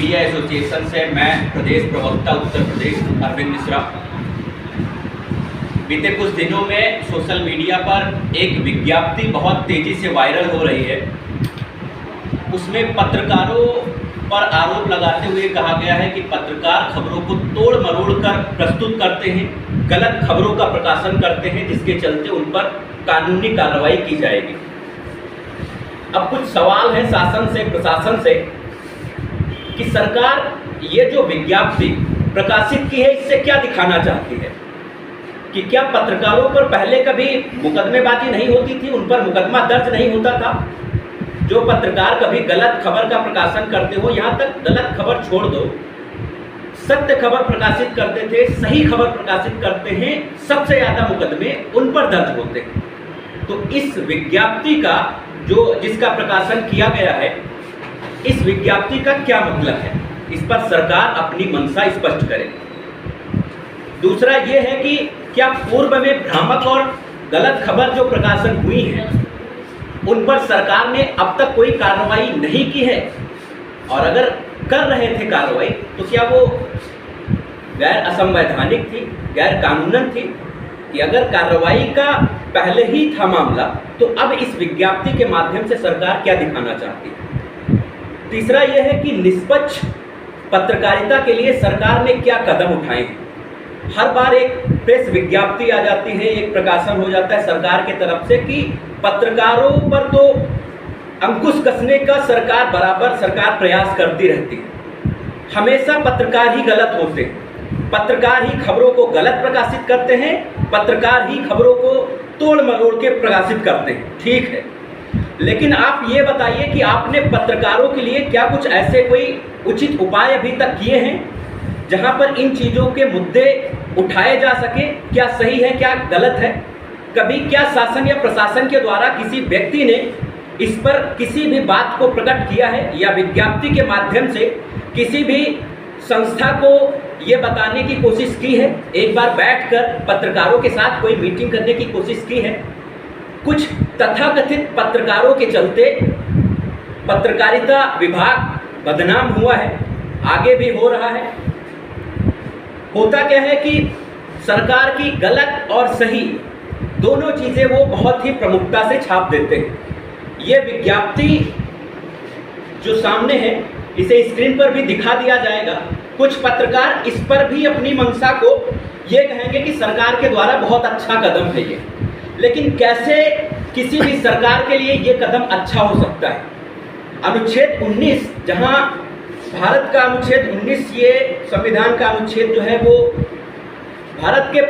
Media association से मैं प्रदेश प्रवक्ता उत्तर प्रदेश अरविंद मिश्रा। बीते कुछ दिनों में सोशल मीडिया पर एक विज्ञप्ति बहुत तेज़ी से वायरल हो रही है। उसमें पत्रकारों पर आरोप लगाते हुए कहा गया है कि पत्रकार खबरों को तोड़ मरोड़ कर प्रस्तुत करते हैं, गलत खबरों का प्रकाशन करते हैं, जिसके चलते उन पर कानूनी कार्रवाई की जाएगी। अब कुछ सवाल है शासन से, प्रशासन से कि सरकार ये जो विज्ञप्ति प्रकाशित की है इससे क्या दिखाना चाहती है कि क्या पत्रकारों पर पहले कभी मुकदमेबाजी नहीं होती थी, उन पर मुकदमा दर्ज नहीं होता था? जो पत्रकार कभी गलत खबर का प्रकाशन करते हो, यहाँ तक गलत खबर छोड़ दो, सत्य खबर प्रकाशित करते थे, सही खबर प्रकाशित करते हैं, सबसे ज़्यादा मुकदमे उन पर दर्ज होते हैं। तो इस विज्ञप्ति का जिसका प्रकाशन किया गया है, इस विज्ञप्ति का क्या मतलब है, इस पर सरकार अपनी मंशा स्पष्ट करे। दूसरा ये है कि क्या पूर्व में भ्रामक और गलत खबर जो प्रकाशन हुई है उन पर सरकार ने अब तक कोई कार्रवाई नहीं की है, और अगर कर रहे थे कार्रवाई तो क्या वो गैर असंवैधानिक थी, गैर कानूनन थी? कि अगर कार्रवाई का पहले ही था मामला तो अब इस विज्ञप्ति के माध्यम से सरकार क्या दिखाना चाहती है? तीसरा यह है कि निष्पक्ष पत्रकारिता के लिए सरकार ने क्या कदम उठाए हैं। हर बार एक प्रेस विज्ञप्ति आ जाती है, एक प्रकाशन हो जाता है सरकार की तरफ से कि पत्रकारों पर तो अंकुश कसने का सरकार प्रयास करती रहती है। हमेशा पत्रकार ही गलत होते हैं, पत्रकार ही खबरों को गलत प्रकाशित करते हैं, पत्रकार ही खबरों को तोड़ मरोड़ के प्रकाशित करते हैं। ठीक है, लेकिन आप ये बताइए कि आपने पत्रकारों के लिए क्या कुछ ऐसे कोई उचित उपाय अभी तक किए हैं जहां पर इन चीज़ों के मुद्दे उठाए जा सके? क्या सही है, क्या गलत है? कभी क्या शासन या प्रशासन के द्वारा किसी व्यक्ति ने इस पर किसी भी बात को प्रकट किया है, या विज्ञप्ति के माध्यम से किसी भी संस्था को ये बताने की कोशिश की है, एक बार बैठकर पत्रकारों के साथ कोई मीटिंग करने की कोशिश की है? कुछ तथाकथित पत्रकारों के चलते पत्रकारिता विभाग बदनाम हुआ है, आगे भी हो रहा है। होता क्या है कि सरकार की गलत और सही दोनों चीज़ें वो बहुत ही प्रमुखता से छाप देते हैं। ये विज्ञप्ति जो सामने है इसे स्क्रीन पर भी दिखा दिया जाएगा। कुछ पत्रकार इस पर भी अपनी मंशा को ये कहेंगे कि सरकार के द्वारा बहुत अच्छा कदम है ये, लेकिन कैसे किसी भी सरकार के लिए ये कदम अच्छा हो सकता है? अनुच्छेद 19, जहां भारत का अनुच्छेद 19, ये संविधान का अनुच्छेद जो है वो भारत के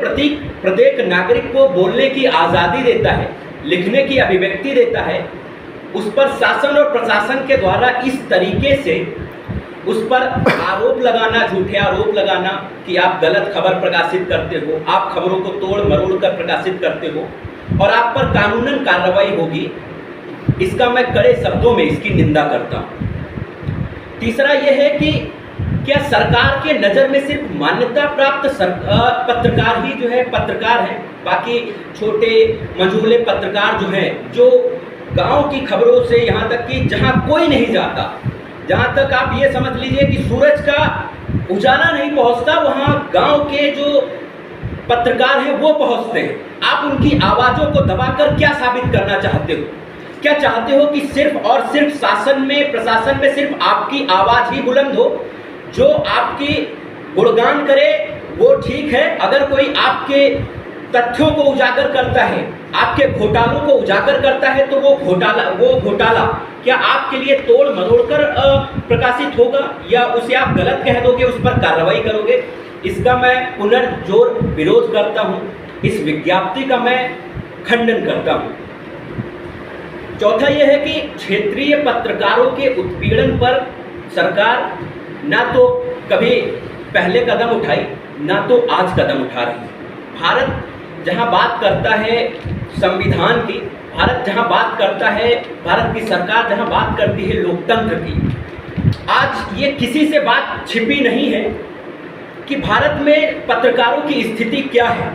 प्रत्येक नागरिक को बोलने की आज़ादी देता है, लिखने की अभिव्यक्ति देता है। उस पर शासन और प्रशासन के द्वारा इस तरीके से उस पर आरोप लगाना, झूठे आरोप लगाना कि आप गलत खबर प्रकाशित करते हो, आप खबरों को तोड़ मरोड़ कर प्रकाशित करते हो और आप पर कानूनन कार्रवाई होगी, इसका मैं कड़े शब्दों में इसकी निंदा करता हूँ। तीसरा यह है कि क्या सरकार के नज़र में सिर्फ मान्यता प्राप्त पत्रकार ही जो है पत्रकार हैं, बाकी छोटे मंझोले पत्रकार जो हैं, जो गांव की खबरों से यहाँ तक कि जहाँ कोई नहीं जाता, जहाँ तक आप ये समझ लीजिए कि सूरज का उजाला नहीं पहुँचता, वहाँ गांव के जो पत्रकार हैं वो पहुँचते हैं। आप उनकी आवाज़ों को दबाकर क्या साबित करना चाहते हो? क्या चाहते हो कि सिर्फ और सिर्फ शासन में, प्रशासन में सिर्फ आपकी आवाज़ ही बुलंद हो? जो आपकी गुणगान करे वो ठीक है, अगर कोई आपके तथ्यों को उजागर करता है, आपके घोटालों को उजागर करता है, तो वो घोटाला क्या आपके लिए तोड़ मरोड़ कर प्रकाशित होगा, या उसे आप गलत कह दोगे, उस पर कार्रवाई करोगे? इसका मैं पुनर्जोर विरोध करता हूँ, इस विज्ञप्ति का मैं खंडन करता हूँ। चौथा यह है कि क्षेत्रीय पत्रकारों के उत्पीड़न पर सरकार ना तो कभी पहले कदम उठाई, ना तो आज कदम उठा रही है। भारत जहां बात करता है संविधान की, भारत जहां बात करता है, भारत की सरकार जहां बात करती है लोकतंत्र की, आज ये किसी से बात छिपी नहीं है कि भारत में पत्रकारों की स्थिति क्या है।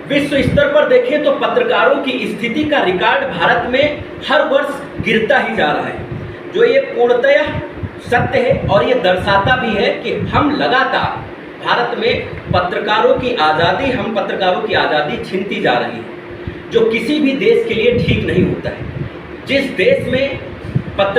विश्व स्तर पर देखें तो पत्रकारों की स्थिति का रिकॉर्ड भारत में हर वर्ष गिरता ही जा रहा है। जो ये पूर्णतः सत्य है और ये दर्शाता भी है कि हम लगातार भारत में पत्रकारों की आज़ादी, हम पत्रकारों की आज़ादी छीनती जा रही है, जो किसी भी देश के लिए ठीक नहीं होता है। जिस देश में पत्र